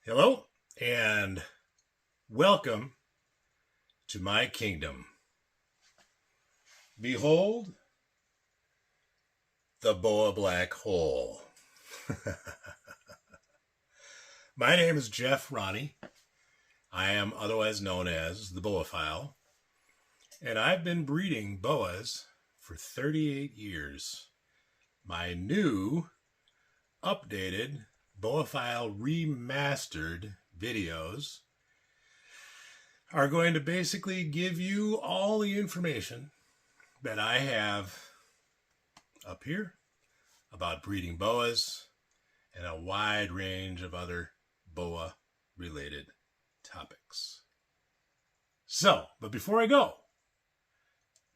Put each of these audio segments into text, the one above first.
Hello and welcome to my kingdom. Behold the Boa Black Hole. My name is Jeff Ronnie. I am otherwise known as the Boaphile, and I've been breeding boas for 38 years. My new, updated Boaphile remastered videos are going to basically give you all the information that I have up here about breeding boas and a wide range of other boa related topics. So, but before I go,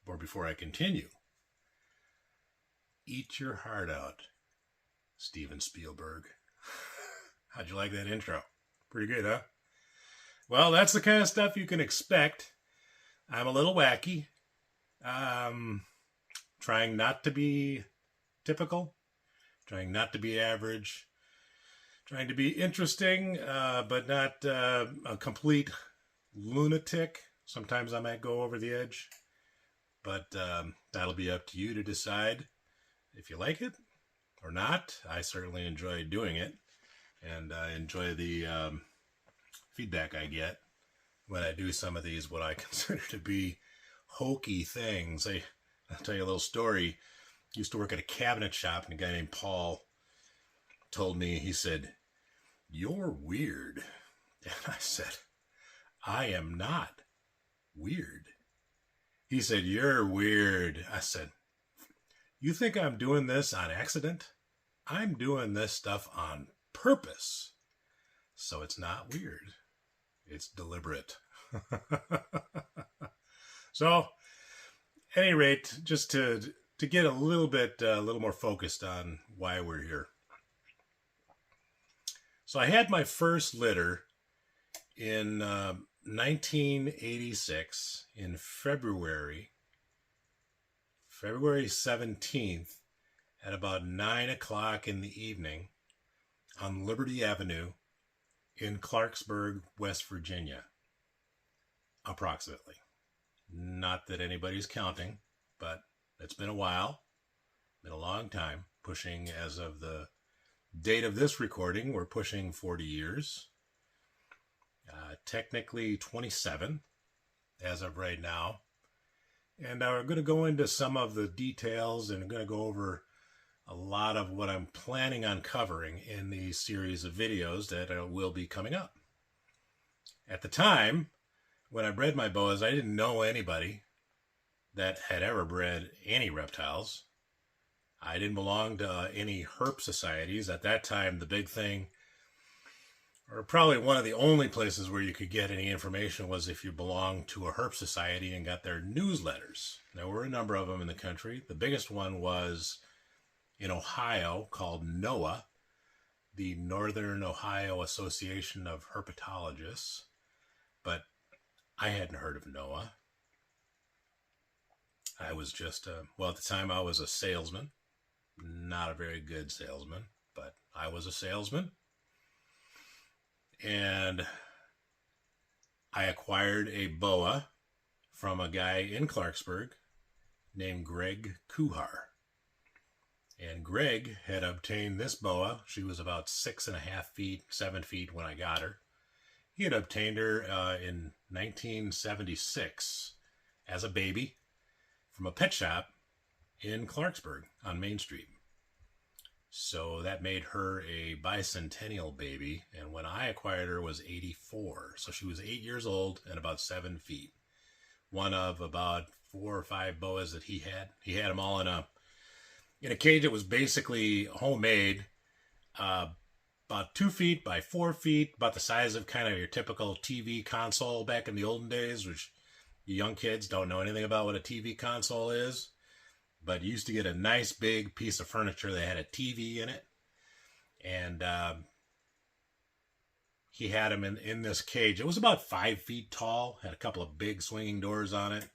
or before I continue, eat your heart out, Steven Spielberg. How'd you like that intro? Pretty good, huh? Well, that's the kind of stuff you can expect. I'm a little wacky. Trying not to be typical. Trying not to be average. Trying to be interesting, but not a complete lunatic. Sometimes I might go over the edge. But that'll be up to you to decide if you like it or not. I certainly enjoy doing it. And I enjoy the feedback I get when I do some of these, what I consider to be hokey things. I'll tell you a little story. I used to work at a cabinet shop, and a guy named Paul told me, he said, "You're weird." And I said, "I am not weird." He said, "You're weird." I said, "You think I'm doing this on accident? I'm doing this stuff on purpose. So it's not weird. It's deliberate." So, at any rate, just to get a little more focused on why we're here. So I had my first litter in 1986 in February 17th at about 9 o'clock in the evening on Liberty Avenue in Clarksburg, West Virginia, approximately. Not that anybody's counting, but it's been a while, been a long time, pushing, as of the date of this recording, we're pushing 40 years. Technically 27 as of right now. And we're going to go into some of the details, and I'm going to go over a lot of what I'm planning on covering in these series of videos that will be coming up. At the time, when I bred my boas, I didn't know anybody that had ever bred any reptiles. I didn't belong to any herp societies. At that time, the big thing, or probably one of the only places where you could get any information, was if you belonged to a herp society and got their newsletters. There were a number of them in the country. The biggest one was in Ohio, called NOAA, the Northern Ohio Association of Herpetologists. But I hadn't heard of NOAA. I was just, at the time I was a salesman. Not a very good salesman, but I was a salesman. And I acquired a boa from a guy in Clarksburg named Greg Kuhar. And Greg had obtained this boa. She was about 6.5 feet, 7 feet when I got her. He had obtained her in 1976 as a baby from a pet shop in Clarksburg on Main Street. So that made her a bicentennial baby. And when I acquired her was 84. So she was 8 years old and about 7 feet. One of about 4 or 5 boas that he had. He had them all in a cage that was basically homemade, about 2 feet by 4 feet, about the size of kind of your typical TV console back in the olden days, which you young kids don't know anything about what a TV console is. But you used to get a nice big piece of furniture that had a TV in it. And he had him in this cage. It was about 5 feet tall, had a couple of big swinging doors on it,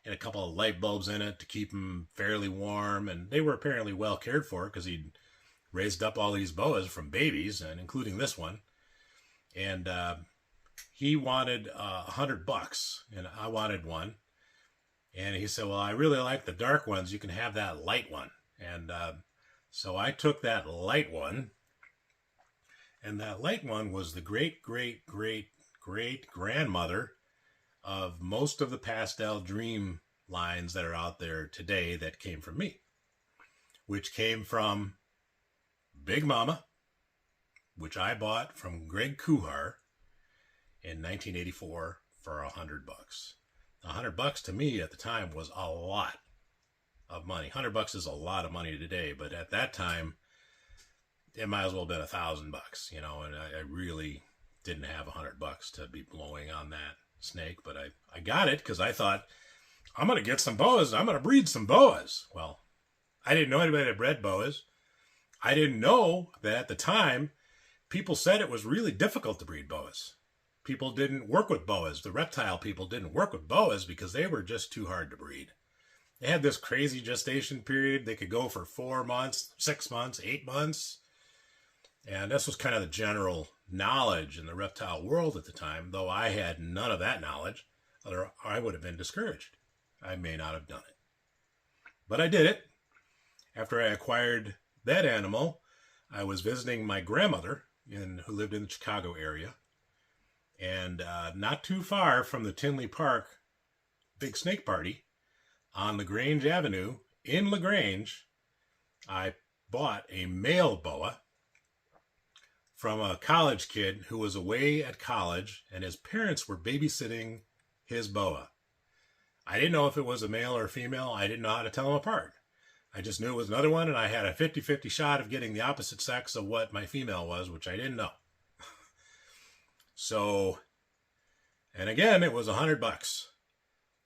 and a couple of light bulbs in it to keep them fairly warm. And they were apparently well cared for because he'd raised up all these boas from babies, and including this one. And he wanted $100, and I wanted one. And he said, well, I really like the dark ones. You can have that light one. And so I took that light one. And that light one was the great, great, great, great grandmother of most of the pastel dream lines that are out there today that came from me, which came from Big Mama, which I bought from Greg Kuhar in 1984 for $100. $100 to me at the time was a lot of money. $100 is a lot of money today, but at that time, it might as well have been $1,000, you know, and I really didn't have $100 to be blowing on that snake, but I got it because I thought, I'm going to get some boas. I'm going to breed some boas. Well, I didn't know anybody that bred boas. I didn't know that at the time, people said it was really difficult to breed boas. People didn't work with boas. The reptile people didn't work with boas because they were just too hard to breed. They had this crazy gestation period. They could go for 4 months, 6 months, 8 months. And this was kind of the general knowledge in the reptile world at the time, though I had none of that knowledge, or I would have been discouraged. I may not have done it. But I did it. After I acquired that animal, I was visiting my grandmother who lived in the Chicago area. And not too far from the Tinley Park Big Snake Party on LaGrange Avenue in LaGrange, I bought a male boa from a college kid who was away at college, and his parents were babysitting his boa. I didn't know if it was a male or a female. I didn't know how to tell them apart. I just knew it was another one, and I had a 50-50 shot of getting the opposite sex of what my female was, which I didn't know. So, and again, it was $100.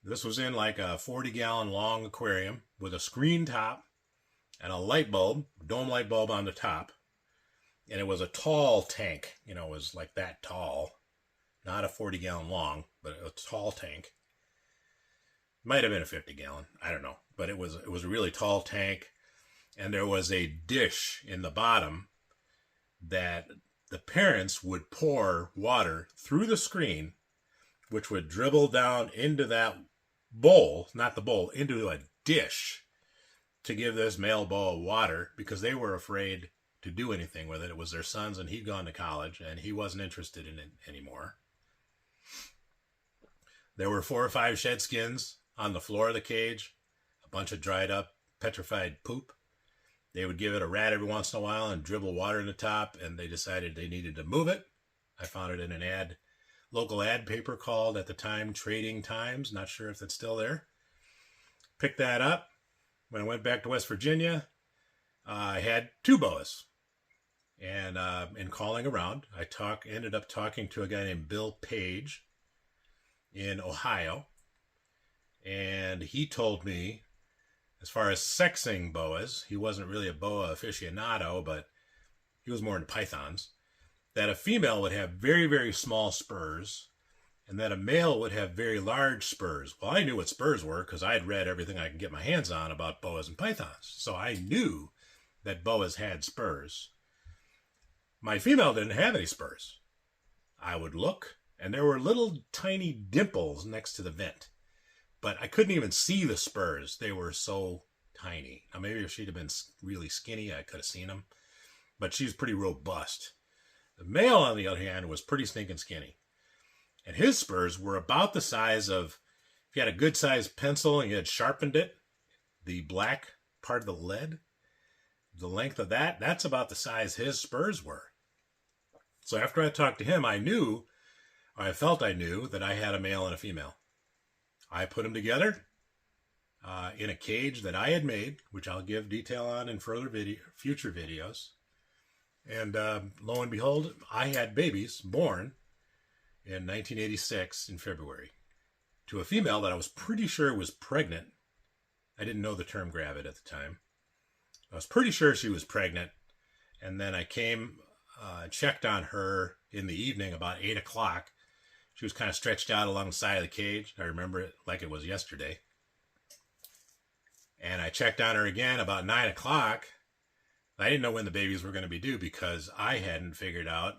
This was in like a 40-gallon long aquarium with a screen top and a light bulb, dome light bulb on the top. And it was a tall tank, you know, it was like that tall, not a 40-gallon long, but a tall tank. Might have been a 50-gallon, I don't know, but it was a really tall tank, and there was a dish in the bottom that the parents would pour water through the screen, which would dribble down into that bowl, not the bowl, into a dish to give this male boa water because they were afraid to do anything with it. It was their son's, and he'd gone to college, and he wasn't interested in it anymore. There were 4 or 5 shed skins on the floor of the cage, a bunch of dried up, petrified poop. They would give it a rat every once in a while and dribble water in the top, and they decided they needed to move it. I found it in an local ad paper called, at the time, Trading Times. Not sure if it's still there. Picked that up. When I went back to West Virginia, I had 2 boas. And in calling around, I ended up talking to a guy named Bill Page in Ohio. And he told me, as far as sexing boas, he wasn't really a boa aficionado, but he was more into pythons, that a female would have very, very small spurs, and that a male would have very large spurs. Well, I knew what spurs were because I had read everything I could get my hands on about boas and pythons. So I knew that boas had spurs. My female didn't have any spurs. I would look, and there were little tiny dimples next to the vent. But I couldn't even see the spurs. They were so tiny. Now, maybe if she'd have been really skinny, I could have seen them. But she's pretty robust. The male, on the other hand, was pretty stinking skinny. And his spurs were about the size of, if you had a good-sized pencil and you had sharpened it, the black part of the lead, the length of that, that's about the size his spurs were. So after I talked to him, I felt I knew that I had a male and a female. I put them together in a cage that I had made, which I'll give detail on in future videos. And lo and behold, I had babies born in 1986 in February to a female that I was pretty sure was pregnant. I didn't know the term gravid at the time. I was pretty sure she was pregnant. And then I checked on her in the evening about 8 o'clock. She was kind of stretched out along the side of the cage. I remember it like it was yesterday. And I checked on her again about 9 o'clock. I didn't know when the babies were going to be due because I hadn't figured out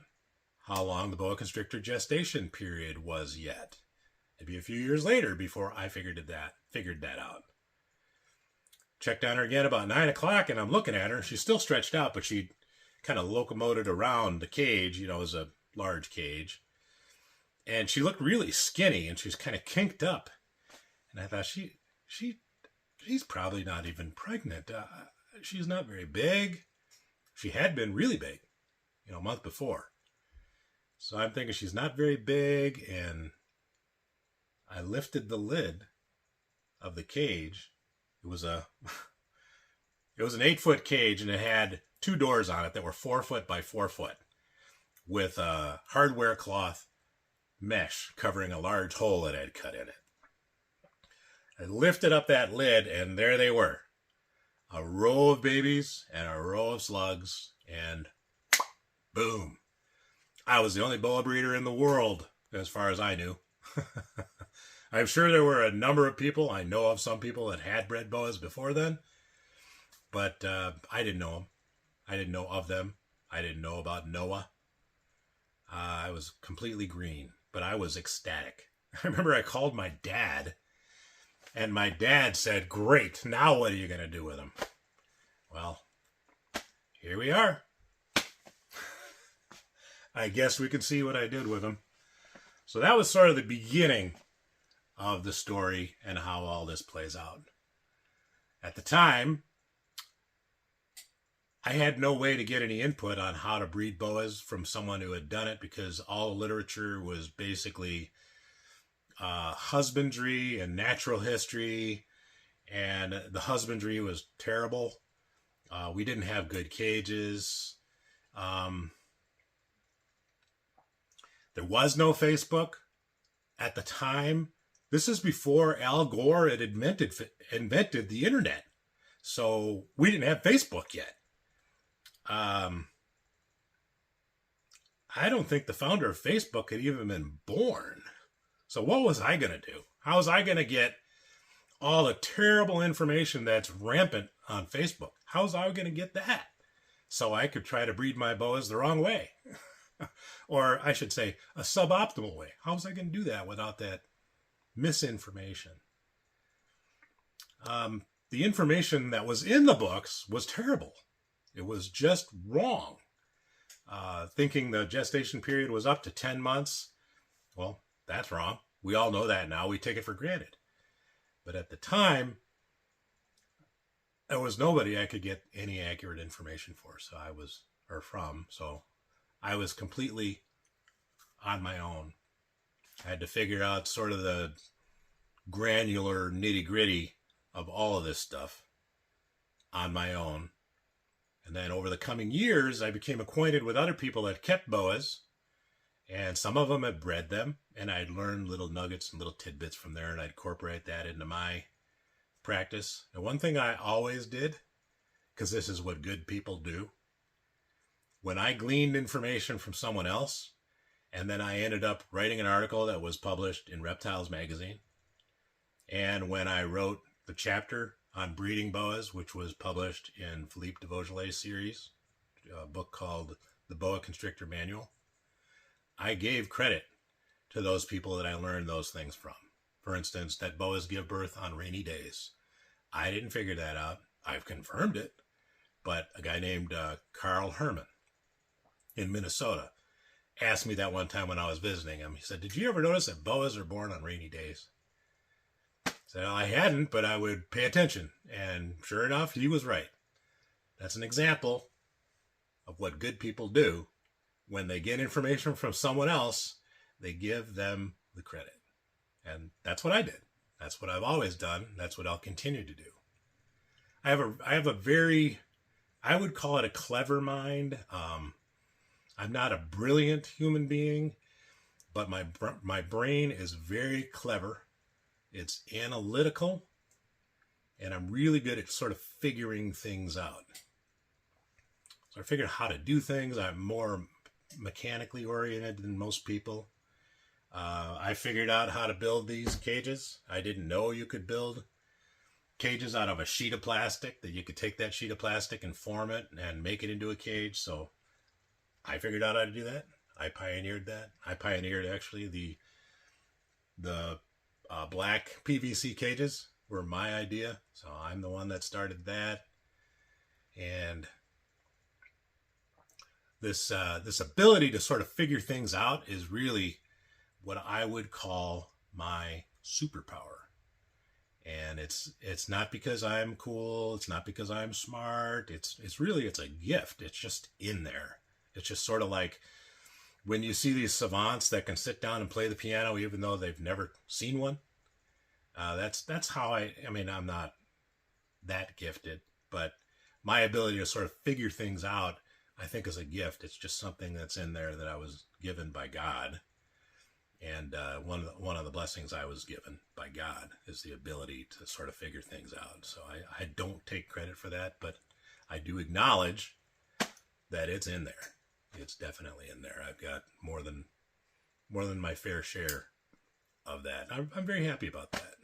how long the boa constrictor gestation period was yet. It'd be a few years later before I figured that out. Checked on her again about 9 o'clock, and I'm looking at her. She's still stretched out, but she kind of locomoted around the cage. You know, it was a large cage. And she looked really skinny, and she's kind of kinked up. And I thought, she's probably not even pregnant. She's not very big. She had been really big, you know, a month before. So I'm thinking she's not very big, and I lifted the lid of the cage. It was an 8-foot cage, and it had 2 doors on it that were 4 foot by 4 foot with a hardware cloth mesh covering a large hole that I'd cut in it. I lifted up that lid, and there they were. A row of babies and a row of slugs, and boom. I was the only boa breeder in the world, as far as I knew. I'm sure there were a number of people. I know of some people that had bred boas before then, but I didn't know them. I didn't know of them. I didn't know about Noah. I was completely green, but I was ecstatic. I remember I called my dad, and my dad said, "Great, now what are you going to do with them?" Well, here we are. I guess we can see what I did with them. So that was sort of the beginning of the story and how all this plays out. At the time, I had no way to get any input on how to breed boas from someone who had done it, because all the literature was basically husbandry and natural history, and the husbandry was terrible. We didn't have good cages. There was no Facebook at the time. This is before Al Gore had invented the internet. So we didn't have Facebook yet. I don't think the founder of Facebook had even been born. So what was I going to do? How was I going to get all the terrible information that's rampant on Facebook? How was I going to get that? So I could try to breed my boas the wrong way. Or I should say a suboptimal way. How was I going to do that without that misinformation? The information that was in the books was terrible. It was just wrong. Thinking the gestation period was up to 10 months. Well, that's wrong. We all know that now. We take it for granted. But at the time, there was nobody I could get any accurate information for. So I was completely on my own. I had to figure out sort of the granular nitty-gritty of all of this stuff on my own. And then over the coming years, I became acquainted with other people that kept boas, and some of them had bred them, and I'd learned little nuggets and little tidbits from there, and I'd incorporate that into my practice. And one thing I always did, because this is what good people do, when I gleaned information from someone else, and then I ended up writing an article that was published in Reptiles magazine, and when I wrote the chapter on breeding boas, which was published in Philippe de Vaugelet's series, a book called The Boa Constrictor Manual, I gave credit to those people that I learned those things from. For instance, that boas give birth on rainy days. I didn't figure that out. I've confirmed it. But a guy named Carl Herman in Minnesota asked me that one time when I was visiting him. He said, "Did you ever notice that boas are born on rainy days?" I said, "Well, I hadn't, but I would pay attention." And sure enough, he was right. That's an example of what good people do. When they get information from someone else, they give them the credit. And that's what I did. That's what I've always done. That's what I'll continue to do. I have a very, I would call it a clever mind. I'm not a brilliant human being, but my brain is very clever. It's analytical, and I'm really good at sort of figuring things out. So I figured how to do things. I'm more mechanically oriented than most people. I figured out how to build these cages. I didn't know you could build cages out of a sheet of plastic, that you could take that sheet of plastic and form it and make it into a cage. So I figured out how to do that. I pioneered that. I pioneered actually the black PVC cages were my idea. So I'm the one that started that. And this ability to sort of figure things out is really what I would call my superpower. And it's not because I'm cool. It's not because I'm smart. It's a gift. It's just in there. It's just sort of like when you see these savants that can sit down and play the piano even though they've never seen one. That's how I mean, I'm not that gifted, but my ability to sort of figure things out, I think, is a gift. It's just something that's in there that I was given by God. And one of the blessings I was given by God is the ability to sort of figure things out. So I don't take credit for that, but I do acknowledge that it's in there. It's definitely in there. I've got more than my fair share of that. I'm very happy about that.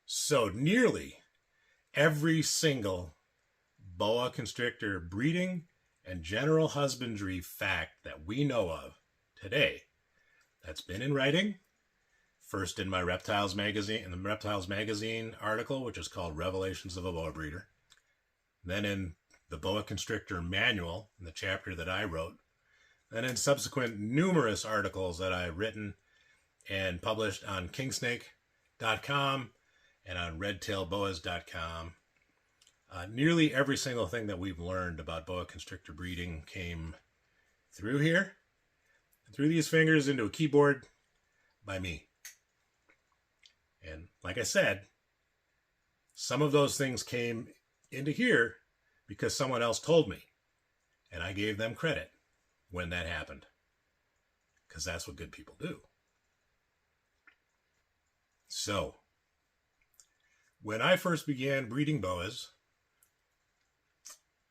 So nearly every single boa constrictor breeding and general husbandry fact that we know of today that's been in writing, first in my Reptiles magazine, in the Reptiles magazine article, which is called Revelations of a Boa Breeder, then in the Boa Constrictor manual, in the chapter that I wrote, and in subsequent numerous articles that I've written and published on kingsnake.com and on redtailboas.com. Nearly every single thing that we've learned about boa constrictor breeding came through here, through these fingers into a keyboard by me. And like I said, some of those things came into here because someone else told me, and I gave them credit when that happened, because that's what good people do. So, when I first began breeding boas,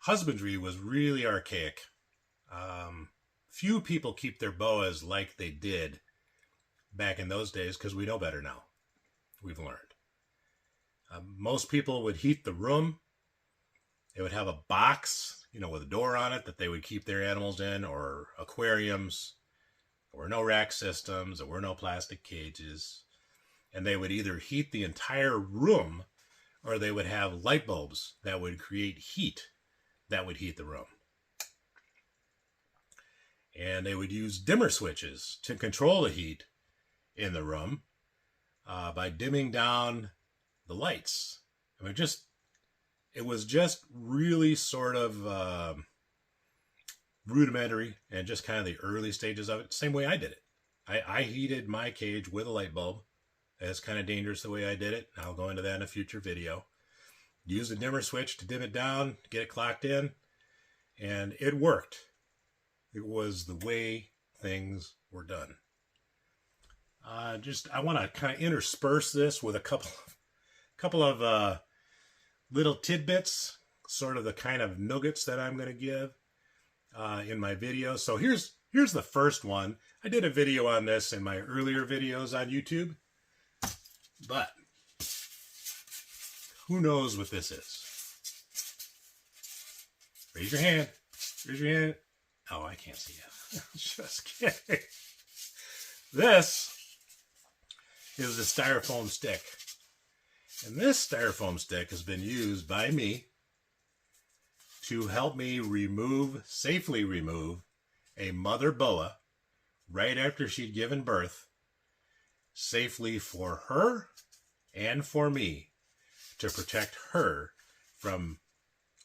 husbandry was really archaic. Few people keep their boas like they did back in those days because we know better now. We've learned. Most people would heat the room. They would have a box, with a door on it that they would keep their animals in, or aquariums. There were no rack systems. There were no plastic cages. And they would either heat the entire room or they would have light bulbs that would create heat that would heat the room. And they would use dimmer switches to control the heat in the room by dimming down the lights. It was just really sort of rudimentary and just kind of the early stages of it. Same way I did it. I heated my cage with a light bulb. It's kind of dangerous the way I did it. I'll go into that in a future video. Use the dimmer switch to dim it down, get it clocked in, and it worked. It was the way things were done. I want to kind of intersperse this with a couple of little tidbits, sort of the kind of nuggets that I'm going to give in my video. So here's the first one. I did a video on this in my earlier videos on YouTube, but who knows what this is? Raise your hand. Raise your hand. Oh, I can't see it. Just kidding. This is a styrofoam stick. And this styrofoam stick has been used by me to help me safely remove a mother boa right after she'd given birth, safely for her and for me, to protect her from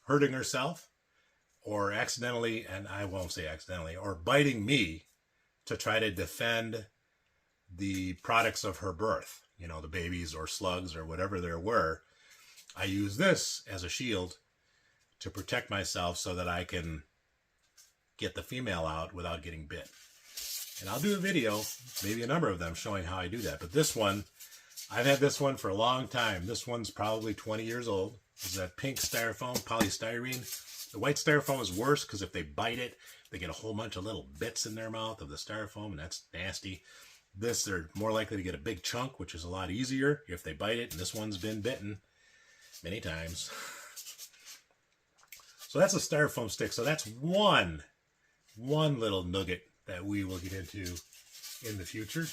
hurting herself or accidentally, and I won't say accidentally, or biting me to try to defend the products of her birth, the babies or slugs or whatever there were. I use this as a shield to protect myself so that I can get the female out without getting bit. And I'll do a video, maybe a number of them, showing how I do that. But this one, I've had this one for a long time. This one's probably 20 years old. This is that pink styrofoam, polystyrene. The white styrofoam is worse because if they bite it, they get a whole bunch of little bits in their mouth of the styrofoam, and that's nasty. This, they're more likely to get a big chunk, which is a lot easier if they bite it, and this one's been bitten many times. So that's a styrofoam stick. So that's one one little nugget that we will get into in the future.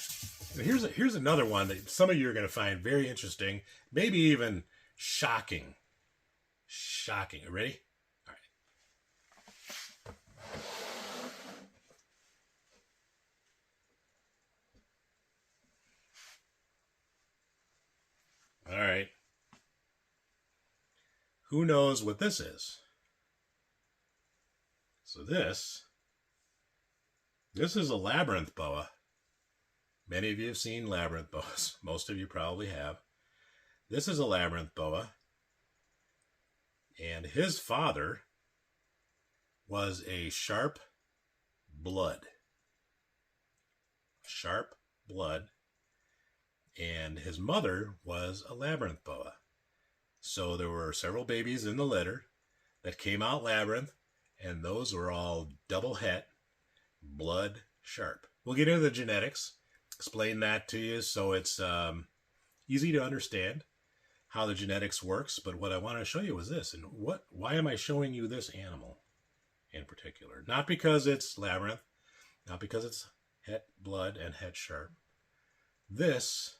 But here's another one that some of you are going to find very interesting, maybe even shocking. Shocking. You ready? All right. Who knows what this is? So this is a labyrinth boa. Many of you have seen labyrinth boas. Most of you probably have. This is a labyrinth boa. And his father was a sharp blood. Sharp blood. And his mother was a labyrinth boa. So there were several babies in the litter that came out labyrinth, and those were all double het, blood sharp. We'll get into the genetics, explain that to you so it's easy to understand how the genetics works. But what I want to show you is this, and why am I showing you this animal in particular? Not because it's labyrinth, not because it's het blood and het sharp. This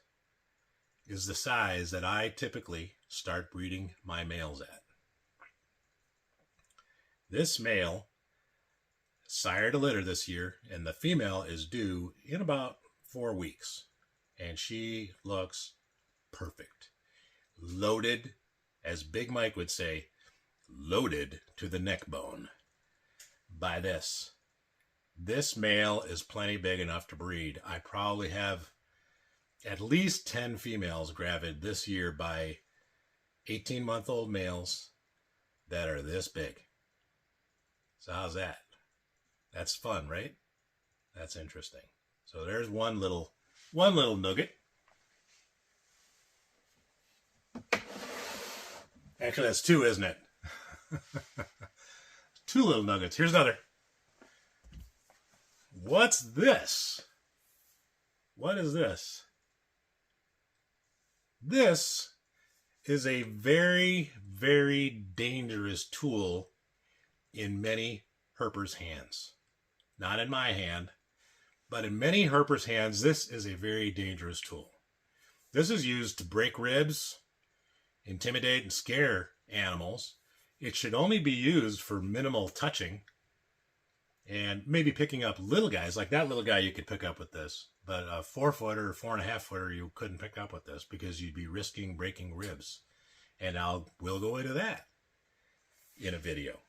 is the size that I typically start breeding my males at. This male sired a litter this year, and the female is due in about 4 weeks. And she looks perfect. Loaded, as Big Mike would say, loaded to the neck bone by this. This male is plenty big enough to breed. I probably have at least 10 females gravid this year by 18-month-old males that are this big. So how's that? That's fun, right? That's interesting. So there's one little nugget. Actually, that's two, isn't it? Two little nuggets. Here's another. What's this? What is this? This is a very, very dangerous tool in many herpers' hands. Not in my hand, but in many herpers' hands, this is a very dangerous tool. This is used to break ribs, intimidate and scare animals. It should only be used for minimal touching and maybe picking up little guys. Like that little guy you could pick up with this. But a 4-footer or 4.5-footer you couldn't pick up with this because you'd be risking breaking ribs. And we'll go into that in a video.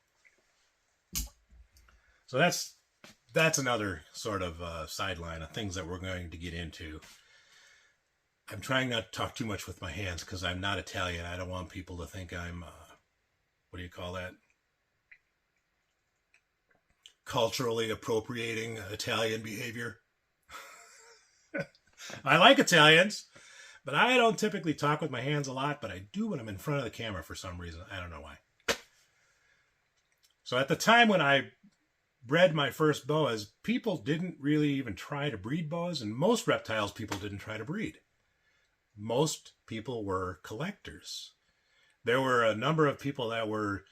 So that's another sort of sideline of things that we're going to get into. I'm trying not to talk too much with my hands because I'm not Italian. I don't want people to think I'm, what do you call that? Culturally appropriating Italian behavior. I like Italians, but I don't typically talk with my hands a lot, but I do when I'm in front of the camera for some reason. I don't know why. So at the time when I bred my first boas, people didn't really even try to breed boas, and most reptiles people didn't try to breed. Most people were collectors. There were a number of people that were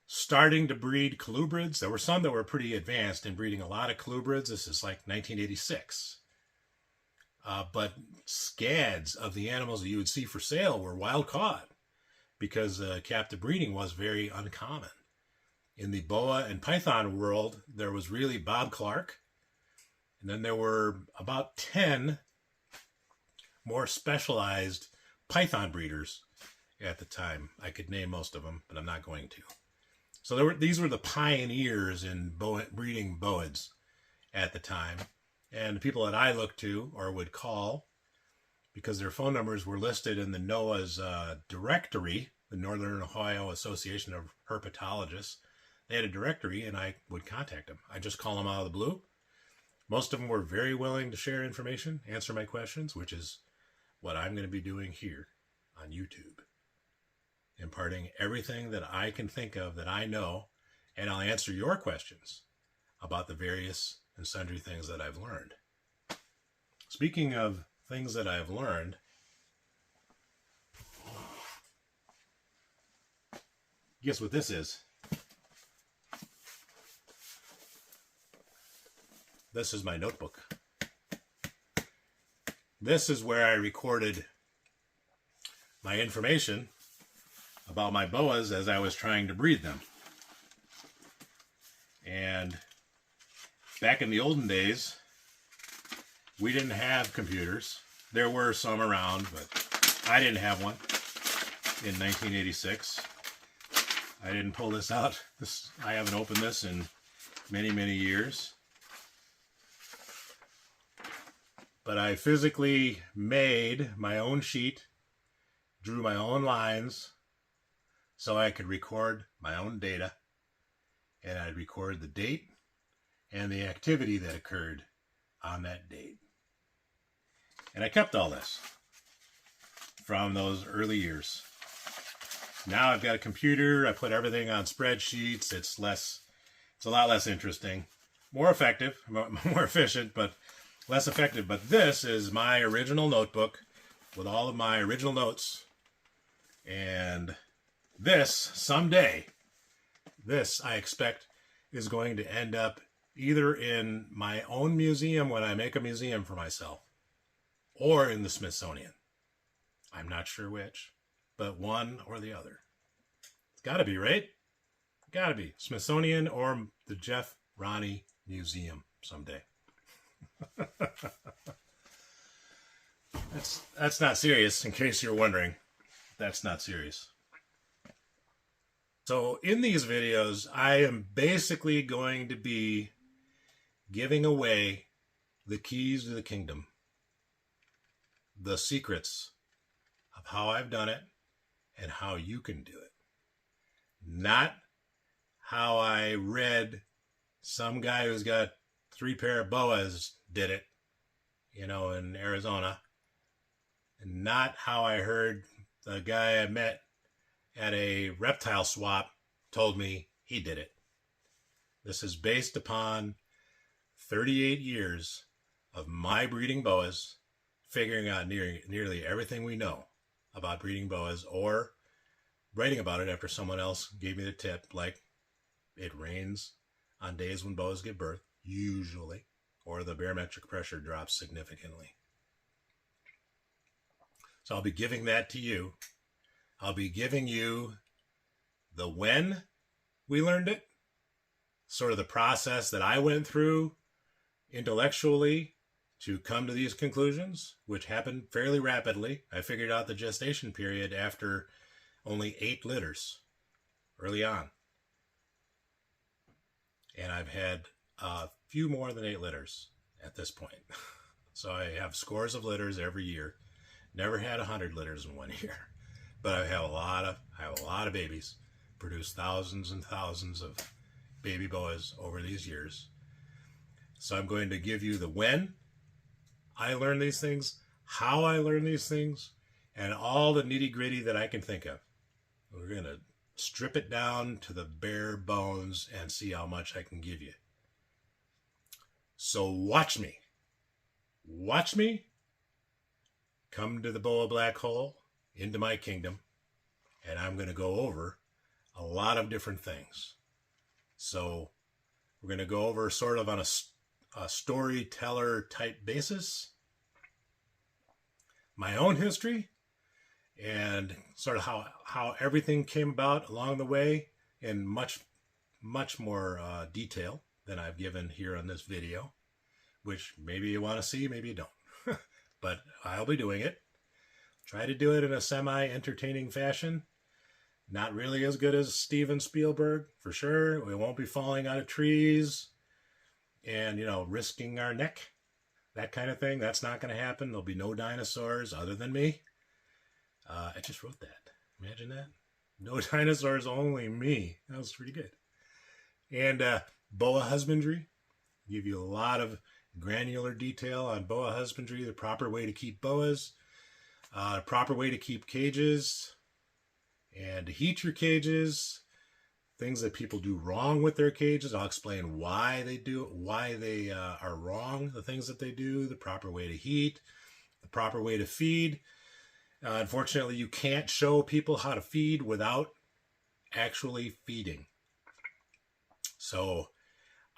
starting to breed colubrids. There were some that were pretty advanced in breeding a lot of colubrids. This is like 1986. But scads of the animals that you would see for sale were wild caught because captive breeding was very uncommon. In the boa and python world, there was really Bob Clark. And then there were about 10 more specialized python breeders at the time. I could name most of them, but I'm not going to. So these were the pioneers in breeding boas at the time. And the people that I looked to or would call, because their phone numbers were listed in the NOAA's directory, the Northern Ohio Association of Herpetologists. They had a directory, and I would contact them. I just call them out of the blue. Most of them were very willing to share information, answer my questions, which is what I'm going to be doing here on YouTube. Imparting everything that I can think of that I know, and I'll answer your questions about the various and sundry things that I've learned. Speaking of things that I've learned, guess what this is? this is my notebook. This is where I recorded my information about my boas as I was trying to breed them. And back in the olden days, we didn't have computers. There were some around, but I didn't have one in 1986. I didn't pull this out. I haven't opened this in many, many years. But I physically made my own sheet, drew my own lines, so I could record my own data. And I'd record the date and the activity that occurred on that date. And I kept all this from those early years. Now I've got a computer. I put everything on spreadsheets. It's a lot less interesting, more effective, more efficient, but less effective. But this is my original notebook with all of my original notes. And this, someday, this I expect is going to end up either in my own museum when I make a museum for myself, or in the Smithsonian. I'm not sure which, but one or the other. It's got to be, right? Got to be. Smithsonian or the Jeff Ronnie Museum someday. That's not serious, in case you're wondering. That's not serious. So in these videos, I am basically going to be giving away the keys to the kingdom, the secrets of how I've done it and how you can do it. Not how I read some guy who's got 3 pair of boas did it, in Arizona. And not how I heard the guy I met at a reptile swap told me he did it. This is based upon 38 years of my breeding boas, figuring out nearly everything we know about breeding boas, or writing about it after someone else gave me the tip, like it rains on days when boas give birth, usually, or the barometric pressure drops significantly. So I'll be giving that to you. I'll be giving you the when we learned it, sort of the process that I went through intellectually to come to these conclusions, which happened fairly rapidly. I figured out the gestation period after only 8 litters early on. And I've had a few more than 8 litters at this point. So I have scores of litters every year. Never had 100 litters in one year. But I have a lot of babies. Produced thousands and thousands of baby boas over these years. So I'm going to give you the when I learned these things, how I learned these things, and all the nitty-gritty that I can think of. We're going to strip it down to the bare bones and see how much I can give you. So watch me. Watch me come to the Boa Black Hole, into my kingdom, and I'm going to go over a lot of different things. So we're going to go over sort of on a storyteller type basis, my own history, and sort of how everything came about along the way in much more detail than I've given here on this video, which maybe you want to see, maybe you don't. But I'll be doing it. Try to do it in a semi-entertaining fashion. Not really as good as Steven Spielberg, for sure. We won't be falling out of trees and, risking our neck. That kind of thing. That's not going to happen. There'll be no dinosaurs other than me. I just wrote that. Imagine that. No dinosaurs, only me. That was pretty good. And boa husbandry. Give you a lot of granular detail on boa husbandry, the proper way to keep boas, the proper way to keep cages, and to heat your cages, things that people do wrong with their cages. I'll explain why they are wrong, the things that they do, the proper way to heat, the proper way to feed. Unfortunately, you can't show people how to feed without actually feeding. So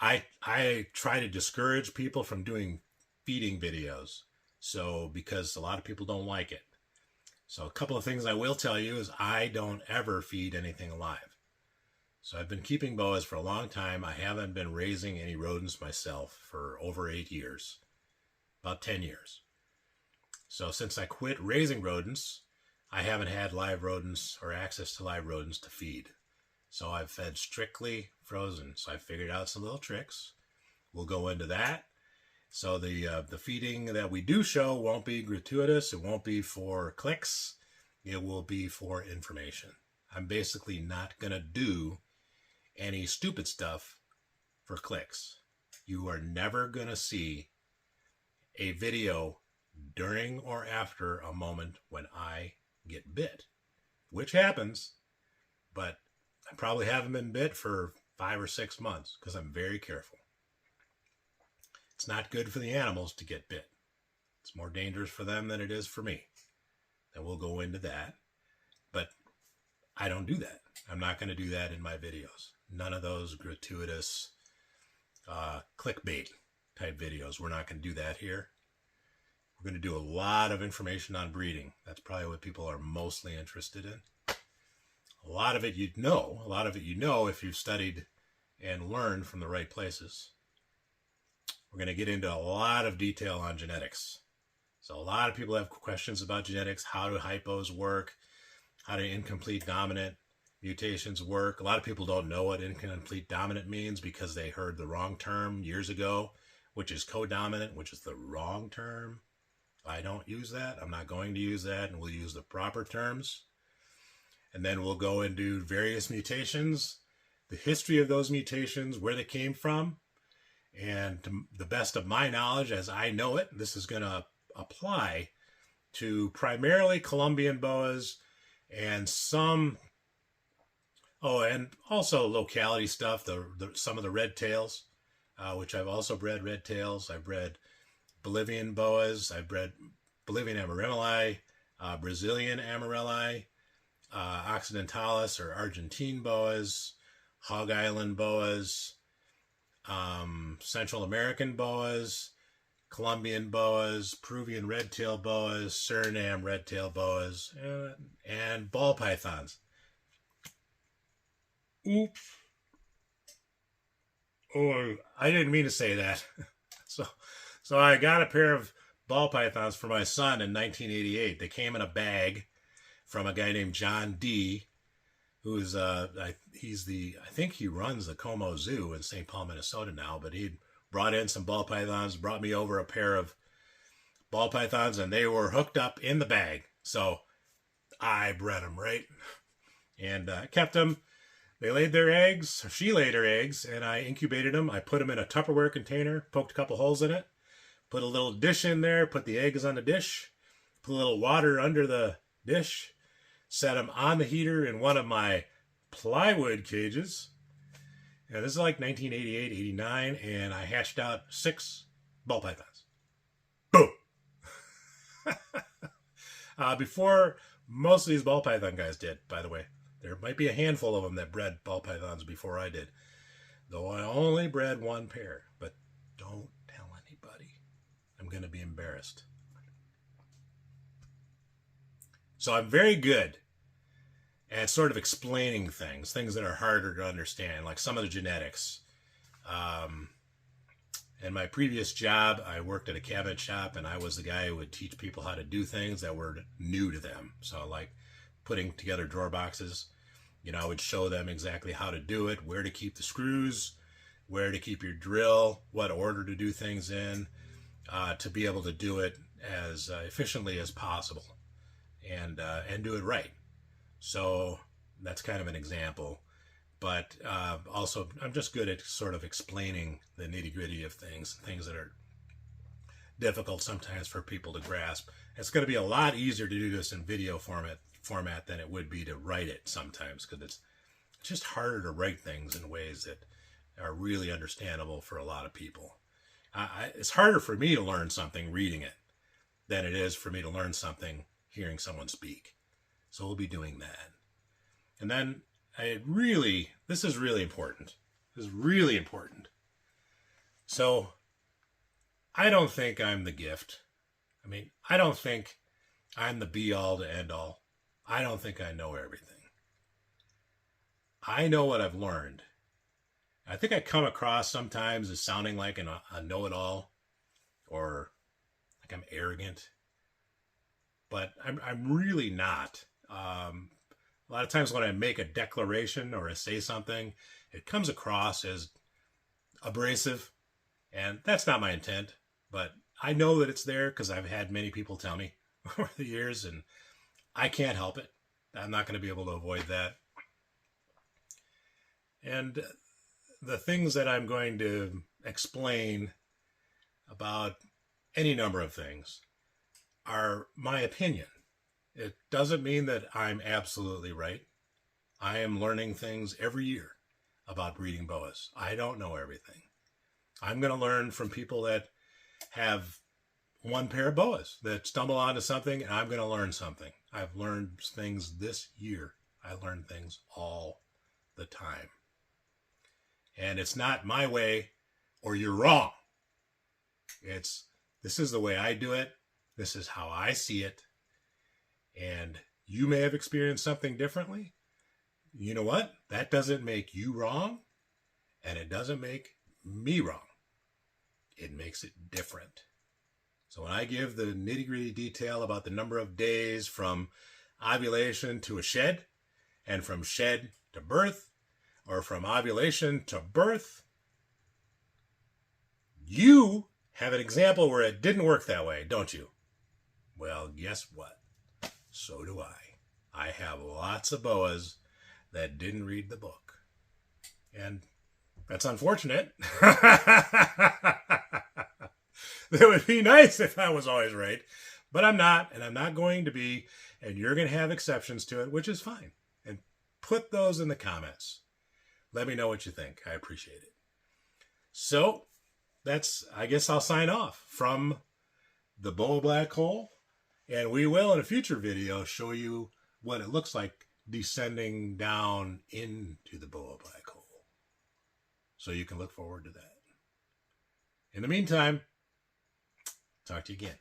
I try to discourage people from doing feeding videos. So, because a lot of people don't like it. So a couple of things I will tell you is I don't ever feed anything alive. So I've been keeping boas for a long time. I haven't been raising any rodents myself for over 8 years, about 10 years. So since I quit raising rodents, I haven't had live rodents or access to live rodents to feed. So I've fed strictly frozen. So I figured out some little tricks. We'll go into that. So the feeding that we do show won't be gratuitous. It won't be for clicks. It will be for information. I'm basically not going to do any stupid stuff for clicks. You are never going to see a video during or after a moment when I get bit, which happens, but I probably haven't been bit for 5 or 6 months because I'm very careful. It's not good for the animals to get bit. It's more dangerous for them than it is for me. And we'll go into that. But I don't do that. I'm not going to do that in my videos. None of those gratuitous clickbait type videos. We're not going to do that here. We're going to do a lot of information on breeding. That's probably what people are mostly interested in. A lot of it you know. A lot of it you know if you've studied and learned from the right places. We're going to get into a lot of detail on genetics. So a lot of people have questions about genetics. How do hypos work? How do incomplete dominant mutations work? A lot of people don't know what incomplete dominant means because they heard the wrong term years ago, which is codominant, which is the wrong term. I don't use that. I'm not going to use that, and we'll use the proper terms. And then we'll go into various mutations, the history of those mutations, where they came from. And to the best of my knowledge, as I know it, this is going to apply to primarily Colombian boas and some, and also locality stuff, some of the red tails, which I've also bred red tails. I've bred Bolivian boas. I've bred Bolivian Amarelli, Brazilian Amarelli, Occidentalis or Argentine boas, Hog Island boas, Central American boas, Colombian boas, Peruvian red-tail boas, Suriname red-tail boas, and ball pythons. Oops. Oh, I didn't mean to say that. So I got a pair of ball pythons for my son in 1988. They came in a bag from a guy named John D., who's I think he runs the Como Zoo in St. Paul, Minnesota now, but he brought in some ball pythons, brought me over a pair of ball pythons, and they were hooked up in the bag. So I bred them, right? And kept them. They laid their eggs, or she laid her eggs, and I incubated them. I put them in a Tupperware container, poked a couple holes in it, put a little dish in there, put the eggs on the dish, put a little water under the dish, set them on the heater in one of my plywood cages. And this is like 1988, 89, and I hatched out 6 ball pythons. Boom! Before most of these ball python guys did, by the way. There might be a handful of them that bred ball pythons before I did. Though I only bred 1 pair. But don't tell anybody. I'm going to be embarrassed. So I'm very good at sort of explaining things that are harder to understand, like some of the genetics. In my previous job, I worked at a cabinet shop, and I was the guy who would teach people how to do things that were new to them. So like putting together drawer boxes, I would show them exactly how to do it, where to keep the screws, where to keep your drill, what order to do things in, to be able to do it as efficiently as possible and do it right. So that's kind of an example. But also, I'm just good at sort of explaining the nitty-gritty of things that are difficult sometimes for people to grasp. It's going to be a lot easier to do this in video format than it would be to write it sometimes, because it's just harder to write things in ways that are really understandable for a lot of people. It's harder for me to learn something reading it than it is for me to learn something hearing someone speak. So we'll be doing that. And then this is really important. This is really important. So I don't think I'm the gift. I mean, I don't think I'm the be-all to end-all. I don't think I know everything. I know what I've learned. I think I come across sometimes as sounding like a know-it-all or like I'm arrogant. But I'm really not. A lot of times when I make a declaration or I say something, it comes across as abrasive. And that's not my intent. But I know that it's there because I've had many people tell me over the years, and I can't help it. I'm not going to be able to avoid that. And the things that I'm going to explain about any number of things are my opinion. It doesn't mean that I'm absolutely right. I am learning things every year about breeding boas. I don't know everything. I'm going to learn from people that have one pair of boas that stumble onto something, and I'm going to learn something. I've learned things this year. I learn things all the time. And it's not my way or you're wrong. This is the way I do it. This is how I see it. And you may have experienced something differently. You know what? That doesn't make you wrong, and it doesn't make me wrong. It makes it different. So when I give the nitty-gritty detail about the number of days from ovulation to a shed, and from shed to birth, or from ovulation to birth, you have an example where it didn't work that way, don't you? Well, guess what? So do I. I have lots of boas that didn't read the book. And that's unfortunate. It would be nice if I was always right. But I'm not, and I'm not going to be, and you're going to have exceptions to it, which is fine. And put those in the comments. Let me know what you think. I appreciate it. So, I guess I'll sign off from the Boa Black Hole. And we will, in a future video, show you what it looks like descending down into the Boa Black Hole. So you can look forward to that. In the meantime, talk to you again.